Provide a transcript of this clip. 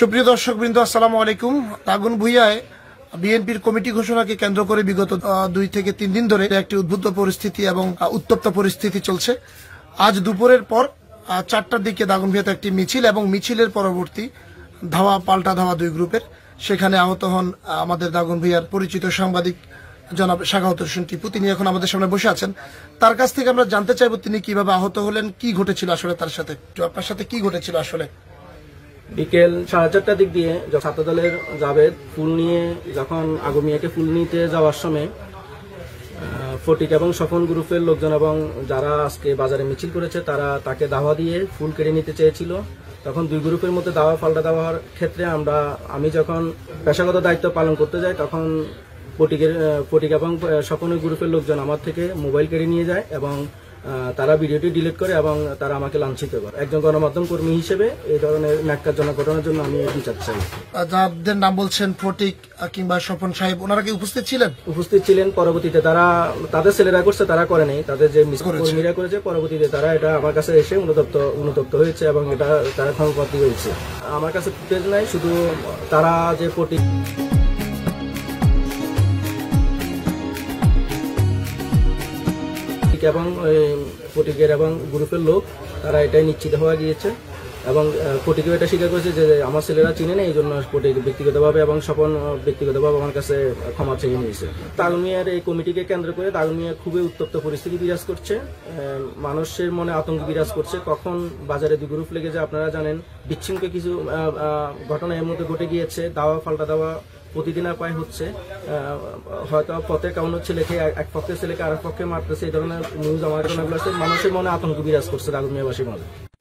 সুপ্রিয় দর্শকবৃন্দ, আসসালামু আলাইকুম। দাগন ভূঁইয়ায় বিএনপির কমিটি ঘোষণাকে কেন্দ্র করে বিগত 2 থেকে 3 দিন ধরে একটি উদ্বুদ্ধ পরিস্থিতি এবং উত্তপ্ত পরিস্থিতি চলছে। আজ দুপুরের পর 4টার দিকে দাগনভূঁইয়াতে একটি মিছিল এবং মিছিলের পরবর্তী ধাওয়া পাল্টা ধাওয়া 2 গ্রুপের। সেখানে আহত হন আমাদের দাগনভূঁইয়ার পরিচিত সাংবাদিক জনাব সাখাওয়াত হোসেন টিপু। তিনি এখন আমাদের সামনে বসে আছেন। তার কাছ থেকে আমরা জানতে চাইব তিনি কিভাবে আহত হলেন, কি ঘটেছিল আসলে তার সাথে, আপনার সাথে কি ঘটেছিল আসলে। বিকেল 4:30টার দিক দিয়ে ছাত্রদলের জাবেদ ফুল নিয়ে যখন আগমিয়াকে ফুল নিতে যাওয়ার সময় ফটিক এবং স্বপন গ্রুপের লোকজন এবং যারা আজকে বাজারে মিছিল করেছে তারা তাকে দাওয়া দিয়ে ফুল কেড়ে নিতে চেয়েছিল। তখন 2 গ্রুপের মধ্যে দাওয়া পাল্টা দেওয়ার ক্ষেত্রে আমি যখন পেশাগত দায়িত্ব পালন করতে যাই তখন ফটিক এবং স্বপনের গ্রুপের লোকজন আমার থেকে মোবাইল কেড়ে নিয়ে যায় এবং তারা ভিডিওটি ডিলিট করে এবং তারা আমাকে লাঞ্ছিত করে। একজন গণমাধ্যম কর্মী হিসেবে এই ধরনের ন্যাক্কারজনক ঘটনার জন্য আমি বিচার চাই। যাদের নাম বলছেন ফটিক কিংবা স্বপন সাহেব, ওনারা কি উপস্থিত ছিলেন? উপস্থিত ছিলেন। পরবর্তীতে তাদের ছেলেরা করছে, তারা করে নাই, তাদের যে কর্মীরা করেছে। পরবর্তীতে তারা এটা আমার কাছে এসে অনুতপ্ত হয়েছে এবং এটা তারা ক্ষমাপ্রার্থী হয়েছে। আমার কাছে ফুটেজ নাই, শুধু তারা যে ফটিক এবং ফটিকের এবং গ্রুপের লোক তারা এটাই নিশ্চিত হওয়া গিয়েছে এবং ফটিকেও এটা স্বীকার করেছে যে আমার ছেলেরা চিনে না, এই জন্য ফটিক ব্যক্তিগতভাবে এবং স্বপন ব্যক্তিগতভাবে আমার কাছে ক্ষমা চেয়ে নিয়েছে। দাগনভূঁইয়ার এই কমিটিকে কেন্দ্র করে দাগনভূঁইয়া খুবই উত্তপ্ত পরিস্থিতি বিরাজ করছে, মানুষের মনে আতঙ্ক বিরাজ করছে। কখন বাজারে 2 গ্রুপ লেগে যায় আপনারা জানেন। বিচ্ছিন্ন কিছু ঘটনা এর মধ্যে ঘটে গিয়েছে। দাওয়া পাল্টা দেওয়া প্রতিদিন প্রায় হচ্ছে। হয়তো পথের কারণ হচ্ছে লেখে এক পক্ষের ছেলেকে আরেক পক্ষে মারতেছে। এই ধরনের নিউজ আমার ঘটনাগুলো মানুষের মনে আতঙ্ক বিরাজ করছে দাগনভূঁইয়াবাসীর মধ্যে।